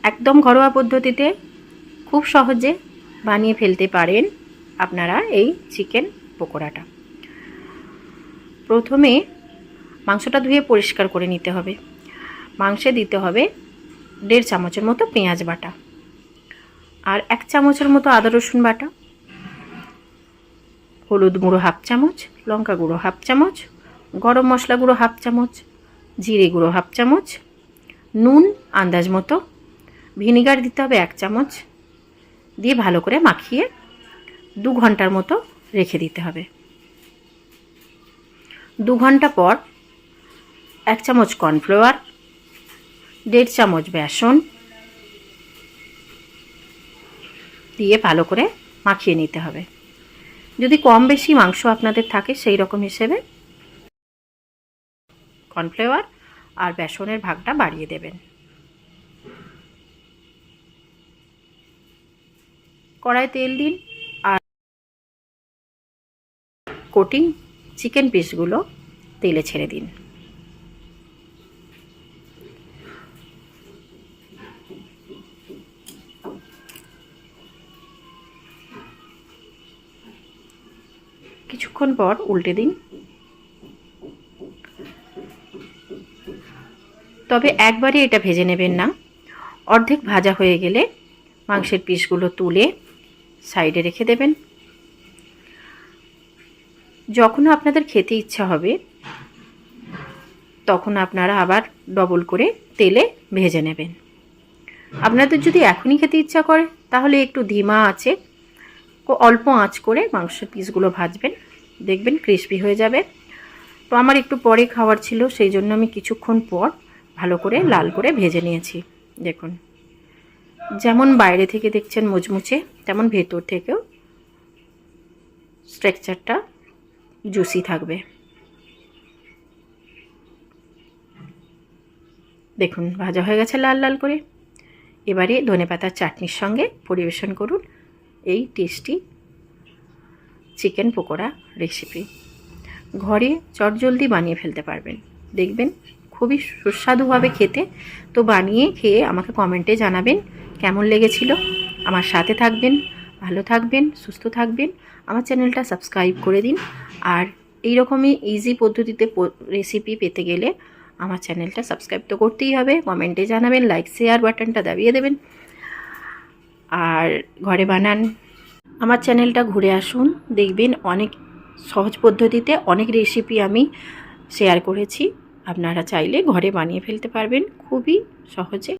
একদম ঘরোয়া পদ্ধতিতে খুব সহজে বানিয়ে ফেলতে পারেন আপনারা এই চিকেন পকোড়াটা। প্রথমে মাংসটা ধুয়ে পরিষ্কার করে নিতে হবে। মাংসে দিতে হবে 1.5 চামচের মতো পেঁয়াজ বাটা, আর 1 চামচের মতো আদা রসুন বাটা, হলুদ গুঁড়ো 1/2 চামচ, লঙ্কা গুঁড়ো 1/2 চামচ, গরম মশলা গুঁড়ো 1/2 চামচ, জিরে গুঁড়ো 1/2 চামচ, নুন আন্দাজ মতো, ভিনিগার দিতে হবে 1 চামচ, দিয়ে ভালো করে মাখিয়ে 2 ঘন্টার মতো রেখে দিতে হবে। 2 ঘন্টা পর 1 চামচ কর্নফ্লাওয়ার, 1.5 চামচ বেসন দিয়ে ভালো করে মাখিয়ে নিতে হবে। যদি কম বেশি মাংস আপনাদের থাকে সেই রকম হিসেবে কর্নফ্লাওয়ার আর বেসনের ভাগটা বাড়িয়ে দেবেন। কড়ায় তেল দিন আর কোটিং চিকেন পিসগুলো তেলে ছেড়ে দিন। কিছুক্ষণ পর উল্টে দিন। তবে একবারে এটা ভেজে নেবেন না, অর্ধেক ভাজা হয়ে গেলে মাংসের পিসগুলো তুলে সাইডে রেখে দেবেন। যখন আপনাদের খেতে ইচ্ছা হবে তখন আপনারা আবার ডবল করে তেলে ভেজে নেবেন। আপনাদের যদি এখনই খেতে ইচ্ছা করে তাহলে একটু ধিমা আঁচে অল্প আঁচ করে মাংসের পিসগুলো ভাজবেন, দেখবেন ক্রিস্পি হয়ে যাবে। তো আমার একটু পরে খাওয়ার ছিল, সেই জন্য আমি কিছুক্ষণ পর ভালো করে লাল করে ভেজে নিয়েছি। দেখুন, যেমন বাইরে থেকে দেখছেন মুচমুচে, তেমন ভেতর থেকেও স্ট্রাকচারটা জুসি থাকবে। দেখুন ভাজা হয়ে গেছে লাল লাল করে। এবারে ধনেপাতার চাটনির সঙ্গে পরিবেশন করুন এই টেস্টি চিকেন পকোড়া রেসিপি। ঘরে চটজলদি বানিয়ে ফেলতে পারবেন, দেখবেন খুবই সুস্বাদু হবে খেতে। তো বানিয়ে খেয়ে আমাকে কমেন্টে জানাবেন কেমন লেগেছিল। আমার সাথে থাকবেন, ভালো থাকবেন, সুস্থ থাকবেন। আমার চ্যানেলটা সাবস্ক্রাইব করে দিন। আর এই রকমই ইজি পদ্ধতিতে রেসিপি পেতে গেলে আমার চ্যানেলটা সাবস্ক্রাইব তো করতেই হবে। কমেন্টে জানাবেন, লাইক শেয়ার বাটনটা দাবিয়ে দেবেন। আর ঘরে বানান। আমার চ্যানেলটা ঘুরে আসুন, দেখবেন অনেক সহজ পদ্ধতিতে অনেক রেসিপি আমি শেয়ার করেছি। আপনারা চাইলে ঘরে বানিয়ে ফেলতে পারবেন খুবই সহজে।